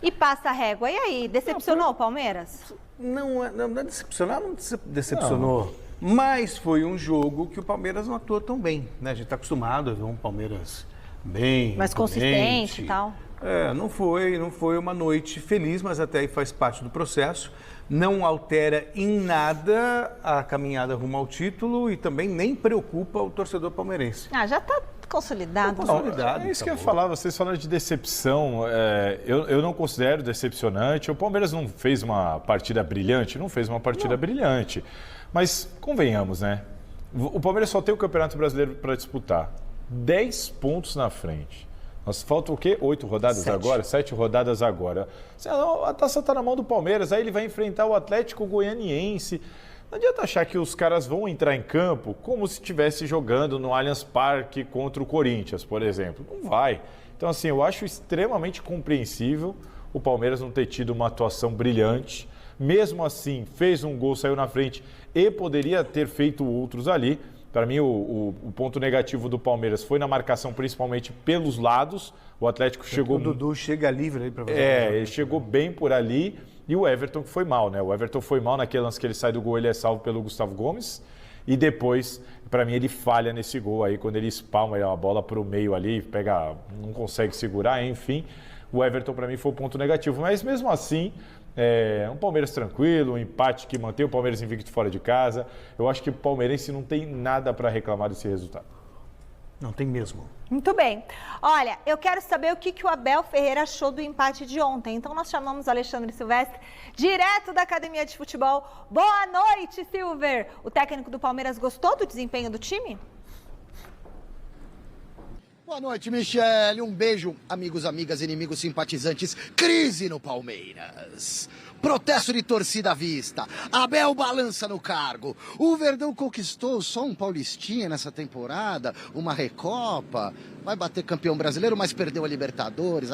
E passa a régua. E aí, decepcionou o Palmeiras? Não é decepcionar, não decepcionou. Não. Mas foi um jogo que o Palmeiras não atuou tão bem, né? A gente está acostumado a ver um Palmeiras bem mais consistente e tal. Não foi uma noite feliz, mas até aí faz parte do processo. Não altera em nada a caminhada rumo ao título e também nem preocupa o torcedor palmeirense. Já está consolidado. É isso que eu ia falar, vocês falaram de decepção, eu não considero decepcionante. O Palmeiras não fez uma partida brilhante? Não fez uma partida brilhante. Mas convenhamos, né? O Palmeiras só tem o Campeonato Brasileiro para disputar. 10 pontos na frente. Nós faltam o quê? 8 rodadas 7. Agora? 7 rodadas agora. A taça está na mão do Palmeiras, aí ele vai enfrentar o Atlético Goianiense. Não adianta achar que os caras vão entrar em campo como se estivesse jogando no Allianz Parque contra o Corinthians, por exemplo. Não vai. Então, assim, eu acho extremamente compreensível o Palmeiras não ter tido uma atuação brilhante. Mesmo assim, fez um gol, saiu na frente e poderia ter feito outros ali. Para mim, o ponto negativo do Palmeiras foi na marcação, principalmente pelos lados. O Atlético chegou... O Dudu chega livre aí para fazer. Ele chegou bem por ali. E o Everton que foi mal, né? O Everton foi mal naquele lance que ele sai do gol, ele é salvo pelo Gustavo Gomes. E depois, para mim, ele falha nesse gol aí, quando ele espalma a bola para o meio ali, não consegue segurar, enfim. O Everton, para mim, foi o ponto negativo. Mas mesmo assim... um Palmeiras tranquilo, um empate que mantém o Palmeiras invicto fora de casa. Eu acho que o palmeirense não tem nada para reclamar desse resultado. Não tem mesmo. Muito bem. Olha, eu quero saber o que o Abel Ferreira achou do empate de ontem. Então nós chamamos o Alexandre Silvestre, direto da Academia de Futebol. Boa noite, Silver! O técnico do Palmeiras gostou do desempenho do time? Boa noite, Michele. Um beijo, amigos, amigas, inimigos, simpatizantes. Crise no Palmeiras. Protesto de torcida à vista. Abel balança no cargo. O Verdão conquistou só um Paulistinha nessa temporada, uma Recopa. Vai bater campeão brasileiro, mas perdeu a Libertadores.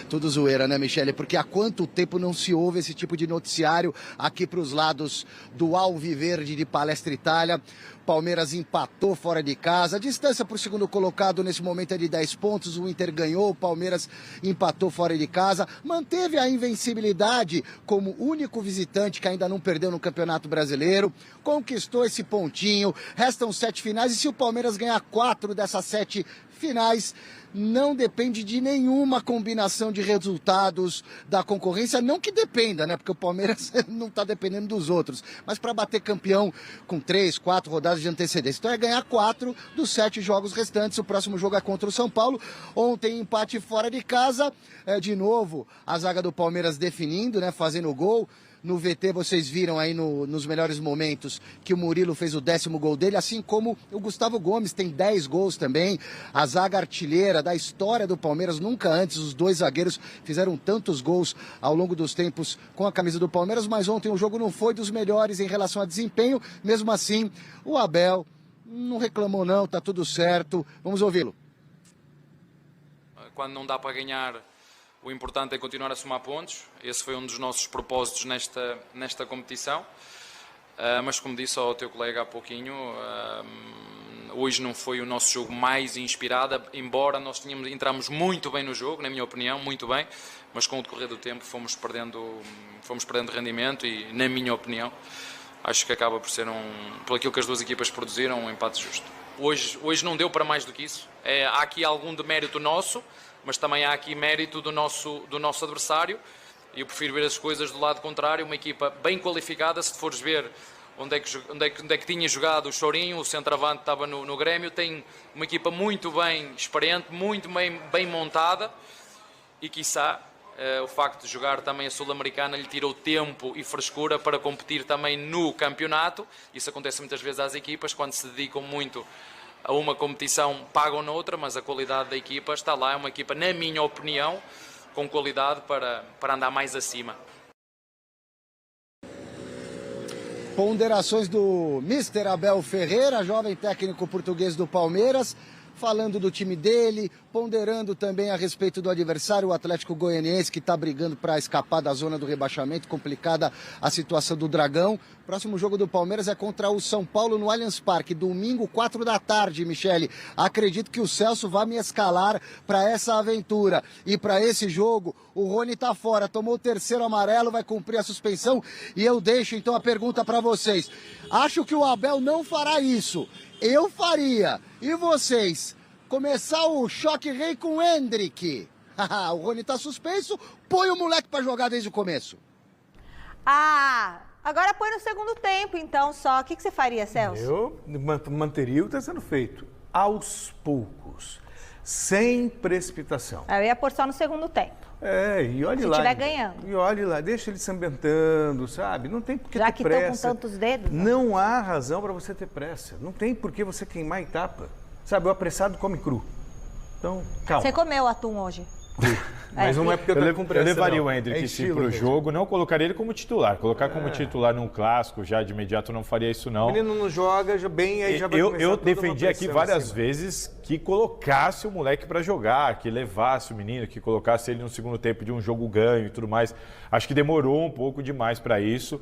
Tudo zoeira, né, Michele? Porque há quanto tempo não se ouve esse tipo de noticiário aqui para os lados do Alviverde de Palestra Itália. Palmeiras empatou fora de casa. A distância para o segundo colocado nesse momento é de 10 pontos. O Inter ganhou, o Palmeiras empatou fora de casa. Manteve a invencibilidade como único visitante que ainda não perdeu no Campeonato Brasileiro. Conquistou esse pontinho. Restam 7 finais e se o Palmeiras ganhar 4 dessas 7 finais, não depende de nenhuma combinação de resultados da concorrência, não que dependa, né? Porque o Palmeiras não está dependendo dos outros, mas para bater campeão com 3, 4 rodadas de antecedência. Então é ganhar 4 dos 7 jogos restantes. O próximo jogo é contra o São Paulo. Ontem empate fora de casa, de novo a zaga do Palmeiras definindo, né? Fazendo o gol. No VT vocês viram aí nos melhores momentos que o Murilo fez o 10º gol dele, assim como o Gustavo Gomes tem 10 gols também. A zaga artilheira da história do Palmeiras, nunca antes os dois zagueiros fizeram tantos gols ao longo dos tempos com a camisa do Palmeiras, mas ontem o jogo não foi dos melhores em relação a desempenho. Mesmo assim, o Abel não reclamou não, tá tudo certo. Vamos ouvi-lo. Quando não dá para ganhar, o importante é continuar a somar pontos. Esse foi um dos nossos propósitos nesta competição. Mas como disse ao teu colega há pouquinho, hoje não foi o nosso jogo mais inspirado, embora nós entramos muito bem no jogo, na minha opinião, muito bem, mas com o decorrer do tempo fomos perdendo rendimento e, na minha opinião, acho que acaba por ser por aquilo que as duas equipas produziram, um empate justo. Hoje não deu para mais do que isso. Há aqui algum demérito nosso, mas também há aqui mérito do nosso adversário, e eu prefiro ver as coisas do lado contrário. Uma equipa bem qualificada, se fores ver onde é que tinha jogado o Chorinho, o centroavante estava no Grêmio, tem uma equipa muito bem experiente, muito bem montada, e quiçá o facto de jogar também a Sul-Americana lhe tirou tempo e frescura para competir também no campeonato. Isso acontece muitas vezes às equipas, quando se dedicam muito a uma competição, pagam noutra, mas a qualidade da equipa está lá. É uma equipa, na minha opinião, com qualidade para andar mais acima. Ponderações do Mr. Abel Ferreira, jovem técnico português do Palmeiras. falando do time dele, ponderando também a respeito do adversário, o Atlético Goianiense, que está brigando para escapar da zona do rebaixamento, complicada a situação do Dragão. Próximo jogo do Palmeiras é contra o São Paulo no Allianz Parque, domingo, 4 da tarde, Michele. Acredito que o Celso vai me escalar para essa aventura. E para esse jogo, o Rony está fora, tomou o terceiro amarelo, vai cumprir a suspensão. E eu deixo então a pergunta para vocês. Acho que o Abel não fará isso. Eu faria. E vocês? Começar o choque rei com o Hendrick. O Rony está suspenso, põe o moleque para jogar desde o começo. Agora põe no segundo tempo, então, só. O que você faria, Celso? Eu manteria o que está sendo feito, aos poucos, sem precipitação. Eu ia pôr só no segundo tempo. E olhe lá. Se estiver ganhando. E olhe lá, deixa ele sambentando, sabe? Não tem por que Já ter que pressa. estão com tantos dedos. Né? Não há razão para você ter pressa. Não tem por que você queimar etapa. Sabe, o apressado come cru. Então, calma. Você comeu atum hoje? Mas não é porque eu tô com pressa, Eu levaria não. o Hendrick sim pro mesmo. jogo, não colocaria ele como titular. Colocar como titular num clássico, já de imediato não faria isso não. O menino não joga já bem, aí já vai começar Eu toda uma defendi aqui pressão várias acima. vezes que colocasse o moleque para jogar, que levasse o menino, que colocasse ele no segundo tempo de um jogo ganho e tudo mais. Acho que demorou um pouco demais para isso.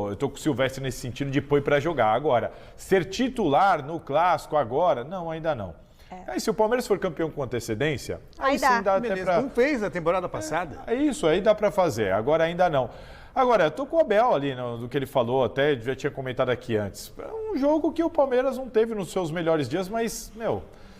Eu tô com o Silvestre nesse sentido de pôr para jogar. Agora, ser titular no clássico agora, não, ainda não. Aí se o Palmeiras for campeão com antecedência, Aí sim dá. dá até Beleza, pra... como fez na temporada passada. É isso, aí dá pra fazer. Agora ainda não. Agora, eu tô com o Abel ali do que ele falou, até já tinha comentado aqui antes. É um jogo que o Palmeiras não teve nos seus melhores dias, mas,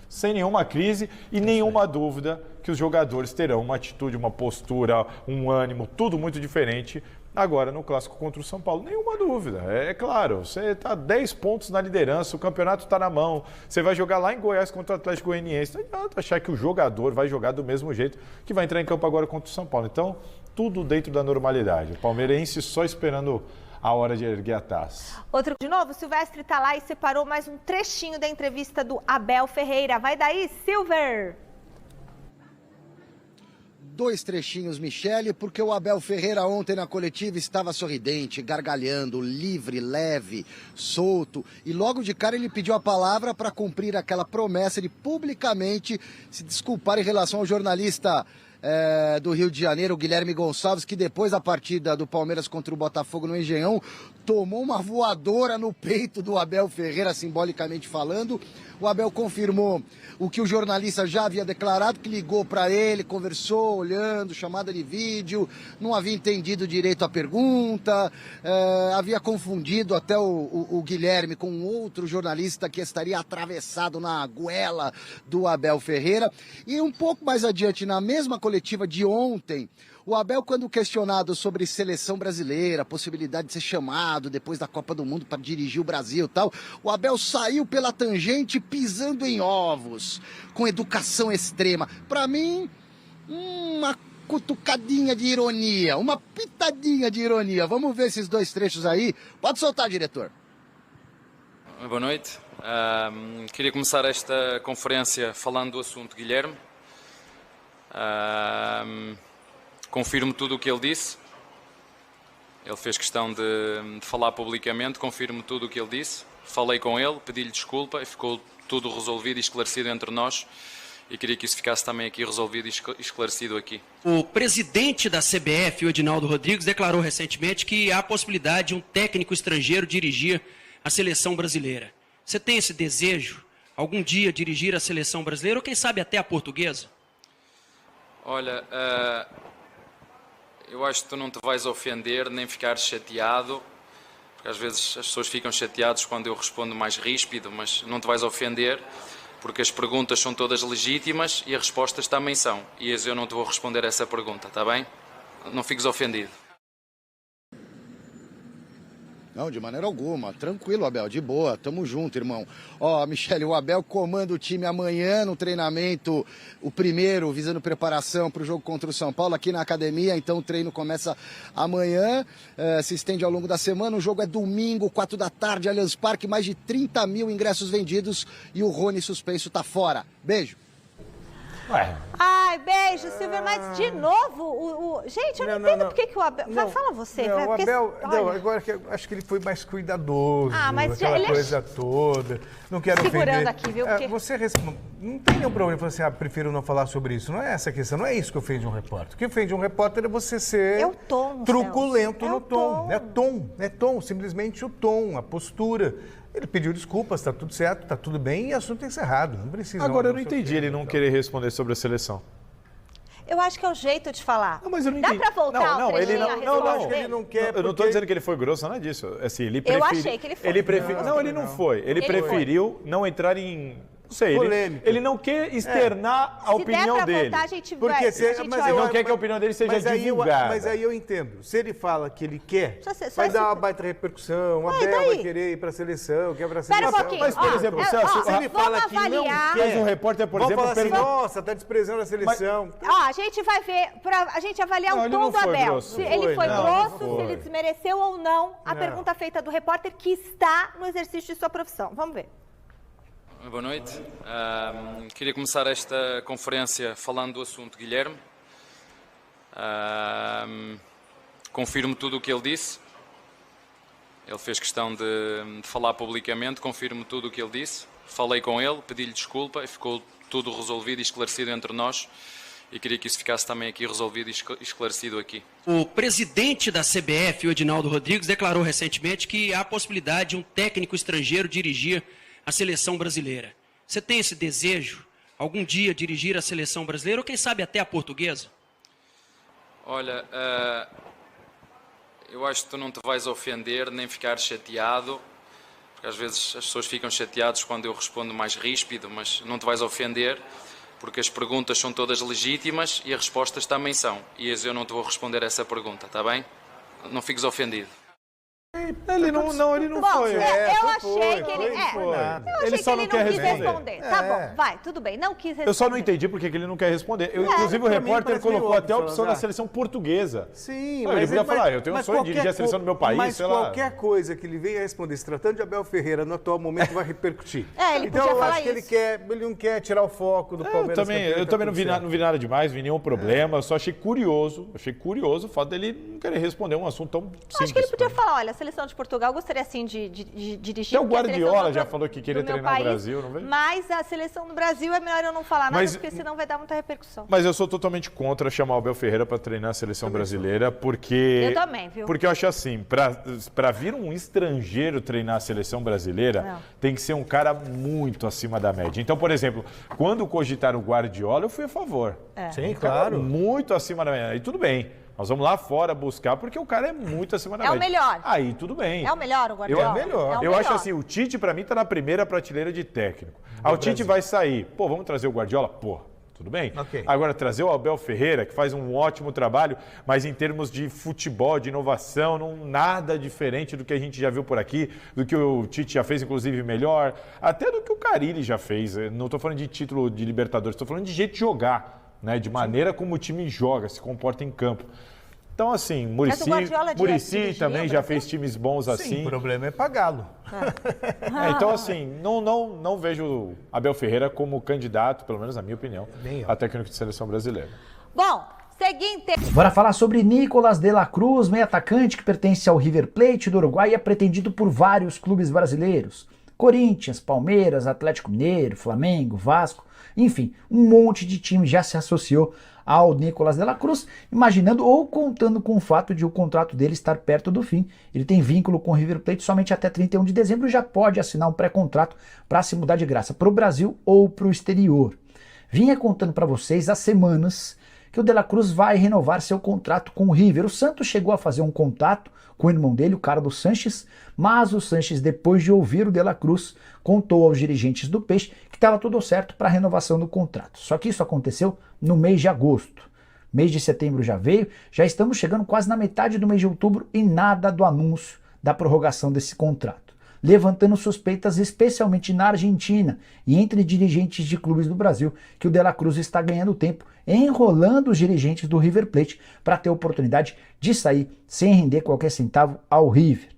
sem nenhuma crise e nenhuma dúvida que os jogadores terão uma atitude, uma postura, um ânimo, tudo muito diferente agora no clássico contra o São Paulo. Nenhuma dúvida. É claro, você está 10 pontos na liderança, o campeonato está na mão, você vai jogar lá em Goiás contra o Atlético Goianiense. Não adianta achar que o jogador vai jogar do mesmo jeito que vai entrar em campo agora contra o São Paulo. Então, tudo dentro da normalidade. O palmeirense só esperando a hora de erguer a taça. De novo, o Silvestre tá lá e separou mais um trechinho da entrevista do Abel Ferreira. Vai daí, Silver! 2 trechinhos, Michele, porque o Abel Ferreira ontem na coletiva estava sorridente, gargalhando, livre, leve, solto. E logo de cara ele pediu a palavra para cumprir aquela promessa de publicamente se desculpar em relação ao jornalista do Rio de Janeiro, o Guilherme Gonçalves, que depois da partida do Palmeiras contra o Botafogo no Engenhão, tomou uma voadora no peito do Abel Ferreira, simbolicamente falando. O Abel confirmou o que o jornalista já havia declarado, que ligou para ele, conversou, olhando, chamada de vídeo, não havia entendido direito a pergunta, havia confundido até o Guilherme com outro jornalista que estaria atravessado na goela do Abel Ferreira. E um pouco mais adiante, na mesma coletiva de ontem, o Abel, quando questionado sobre seleção brasileira, a possibilidade de ser chamado depois da Copa do Mundo para dirigir o Brasil e tal, o Abel saiu pela tangente pisando em ovos, com educação extrema. Para mim, uma cutucadinha de ironia, uma pitadinha de ironia. Vamos ver esses 2 trechos aí. Pode soltar, diretor. Boa noite. Queria começar esta conferência falando do assunto Guilherme. Confirmo tudo o que ele disse. Ele fez questão de falar publicamente. Confirmo tudo o que ele disse. Falei com ele, pedi-lhe desculpa e ficou tudo resolvido e esclarecido entre nós. E queria que isso ficasse também aqui resolvido e esclarecido aqui. O presidente da CBF, o Edinaldo Rodrigues, declarou recentemente que há a possibilidade de um técnico estrangeiro dirigir a seleção brasileira. Você tem esse desejo, algum dia, dirigir a seleção brasileira ou quem sabe até a portuguesa? Olha, eu acho que tu não te vais ofender nem ficar chateado, porque às vezes as pessoas ficam chateadas quando eu respondo mais ríspido, mas não te vais ofender, porque as perguntas são todas legítimas e as respostas também são. E eu não te vou responder essa pergunta, está bem? Não fiques ofendido. Não, de maneira alguma. Tranquilo, Abel, de boa. Tamo junto, irmão. Ó, Michele, o Abel comanda o time amanhã no treinamento, o primeiro, visando preparação para o jogo contra o São Paulo, aqui na academia. Então o treino começa amanhã, se estende ao longo da semana. O jogo é domingo, 4 da tarde, Allianz Parque. Mais de 30 mil ingressos vendidos e o Rony suspenso tá fora. Beijo. Ai, beijo, Silvio, mas de novo, gente, eu não entendo por que o Abel... Fala você. Não, porque, o Abel, olha, agora que acho que ele foi mais cuidadoso, mas aquela ele coisa toda. Não quero segurando ofender. aqui, viu? Porque... Você não tem nenhum problema em falar assim, prefiro não falar sobre isso. Não é essa a questão, não é isso que ofende um repórter. O que ofende um repórter é você ser É o tom, truculento Celso. no tom. É tom, simplesmente o tom, a postura. Ele pediu desculpas, está tudo certo, está tudo bem e assunto encerrado. Não precisa. Agora, eu não entendi ele não querer responder sobre a seleção. Eu acho que é o jeito de falar. Não, mas eu não Dá entendi. pra voltar Não, o ele trechinho, a resposta dele? Ele não quer. Eu não estou dizendo que ele foi grosso, nada disso. Assim, ele Eu achei que ele foi. Não, ele não foi. Ele preferiu não entrar em... Não sei, polêmica. ele não quer externar a opinião Se der pra dele. voltar, a gente Porque vai... se- a gente mas olha. Ele não quer que a opinião dele seja divulgada. Mas aí eu entendo. Se ele fala que ele quer, Só vai esse- dar uma baita repercussão. A e Abel daí? vai querer ir para a seleção, quer para a Espera seleção. um pouquinho. Mas, por exemplo, Celso, se ele fala vamos que não avaliar. quer, Mas um repórter, por vamos exemplo, falar assim, pergunta... nossa, tá desprezando a seleção. A gente vai ver, pra a gente avaliar Não, o ele tom não do foi Abel. grosso. Se Não ele foi, foi não, grosso, não se foi. ele desmereceu ou não a pergunta feita do repórter que está no exercício de sua profissão. Vamos ver. Boa noite. Queria começar esta conferência falando do assunto Guilherme. Confirmo tudo o que ele disse. Ele fez questão de falar publicamente, confirmo tudo o que ele disse. Falei com ele, pedi-lhe desculpa e ficou tudo resolvido e esclarecido entre nós. E queria que isso ficasse também aqui resolvido e esclarecido aqui. O presidente da CBF, o Edinaldo Rodrigues, declarou recentemente que há a possibilidade de um técnico estrangeiro dirigir a seleção brasileira. Você tem esse desejo, algum dia, dirigir a seleção brasileira ou quem sabe até a portuguesa? Olha, eu acho que tu não te vais ofender nem ficar chateado, porque às vezes as pessoas ficam chateadas quando eu respondo mais ríspido, mas não te vais ofender, porque as perguntas são todas legítimas e as respostas também são. E eu não te vou responder essa pergunta, está bem? Não fiques ofendido. Ele não Bom, foi. eu achei que ele... Eu achei Ele só que não ele quer não quis responder. responder. Tá bom, vai, tudo bem, não quis responder. Eu só não entendi por que ele não quer responder. Inclusive, o pra mim repórter parece meio colocou até a óbvio, opção da Salazar. seleção portuguesa. Sim, Não, ele podia falar, eu tenho um mas sonho de dirigir a seleção do meu país, Mas sei lá. qualquer coisa que ele venha responder, se tratando de Abel Ferreira, no atual momento vai repercutir. Ele então podia eu falar acho que isso. ele não quer tirar o foco do Palmeiras. Eu também não vi nada demais, vi nenhum problema. Eu só achei curioso o fato dele não querer responder um assunto tão simples. Acho que ele podia falar, olha, a seleção de Portugal gostaria assim de dirigir. Até o porque a seleção Guardiola do- já falou que queria do meu treinar o país, Brasil, não veio? Mas a seleção do Brasil é melhor eu não falar nada, Mas- porque senão vai dar muita repercussão. Mas eu sou totalmente contra chamar o Abel Ferreira para treinar a seleção brasileira, porque... Eu também, viu? Porque eu acho assim, para vir um estrangeiro treinar a seleção brasileira, Não. tem que ser um cara muito acima da média. Então, por exemplo, quando cogitaram o Guardiola, eu fui a favor. Sim, Um cara muito acima da média. E tudo bem, nós vamos lá fora buscar, porque o cara é muito acima da É o média. melhor. Aí, tudo bem. É o melhor o Guardiola? É o melhor. É o Eu melhor. acho assim, o Tite, pra mim, tá na primeira prateleira de técnico. O Tite vai sair. Pô, vamos trazer o Guardiola? Pô, tudo bem. Ok. Agora, trazer o Abel Ferreira, que faz um ótimo trabalho, mas em termos de futebol, de inovação, não nada diferente do que a gente já viu por aqui, do que o Tite já fez, inclusive, melhor, até do que o Carille já fez. Eu não tô falando de título de Libertadores, tô falando de jeito de jogar, né? De maneira como o time joga, se comporta em campo. Então, assim, Mas o Guardiola Muricy dirigia também o já Brasil? fez times bons Sim, assim. o problema é pagá-lo. Então, assim, não vejo Abel Ferreira como candidato, pelo menos na minha opinião, Nem eu. a técnico de seleção brasileira. Bom, seguinte... Bora falar sobre Nicolás de la Cruz, meio atacante que pertence ao River Plate do Uruguai e é pretendido por vários clubes brasileiros. Corinthians, Palmeiras, Atlético Mineiro, Flamengo, Vasco, enfim, um monte de time já se associou ao Nicolás de la Cruz, imaginando ou contando com o fato de o contrato dele estar perto do fim. Ele tem vínculo com o River Plate somente até 31 de dezembro e já pode assinar um pré-contrato para se mudar de graça para o Brasil ou para o exterior. Vinha contando para vocês há semanas que o De La Cruz vai renovar seu contrato com o River. O Santos chegou a fazer um contato com o irmão dele, o Carlos Sanches, mas o Sanches, depois de ouvir o De La Cruz, contou aos dirigentes do Peixe que estava tudo certo para a renovação do contrato. Só que isso aconteceu no mês de agosto. Mês de setembro já veio, já estamos chegando quase na metade do mês de outubro e nada do anúncio da prorrogação desse contrato, levantando suspeitas especialmente na Argentina e entre dirigentes de clubes do Brasil que o De La Cruz está ganhando tempo, enrolando os dirigentes do River Plate para ter a oportunidade de sair sem render qualquer centavo ao River.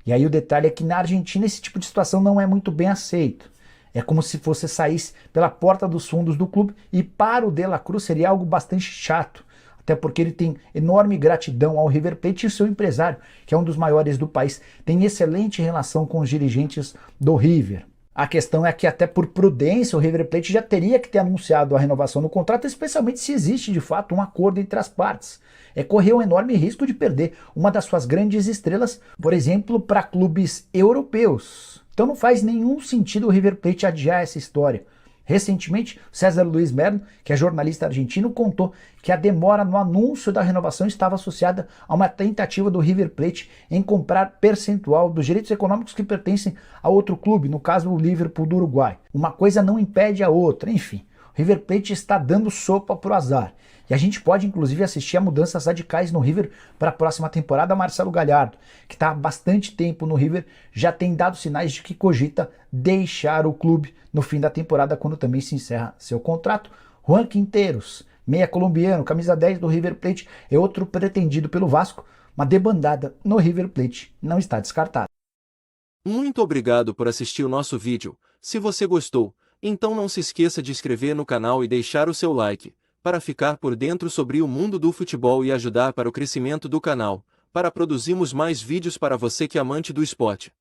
E aí o detalhe é que na Argentina esse tipo de situação não é muito bem aceito. É como se você saísse pela porta dos fundos do clube, e para o De La Cruz seria algo bastante chato, até porque ele tem enorme gratidão ao River Plate e o seu empresário, que é um dos maiores do país, tem excelente relação com os dirigentes do River. A questão é que até por prudência o River Plate já teria que ter anunciado a renovação do contrato, especialmente se existe de fato um acordo entre as partes. É correr um enorme risco de perder uma das suas grandes estrelas, por exemplo, para clubes europeus. Então não faz nenhum sentido o River Plate adiar essa história. Recentemente, César Luiz Merlo, que é jornalista argentino, contou que a demora no anúncio da renovação estava associada a uma tentativa do River Plate em comprar percentual dos direitos econômicos que pertencem a outro clube, no caso o Liverpool do Uruguai. Uma coisa não impede a outra, enfim. O River Plate está dando sopa pro azar. E a gente pode inclusive assistir a mudanças radicais no River para a próxima temporada. Marcelo Gallardo, que está há bastante tempo no River, já tem dado sinais de que cogita deixar o clube no fim da temporada, quando também se encerra seu contrato. Juan Quinteiros, meia colombiano, camisa 10 do River Plate, é outro pretendido pelo Vasco. Uma debandada no River Plate não está descartada. Muito obrigado por assistir o nosso vídeo. Se você gostou, então não se esqueça de inscrever no canal e deixar o seu like, para ficar por dentro sobre o mundo do futebol e ajudar para o crescimento do canal, para produzirmos mais vídeos para você que é amante do esporte.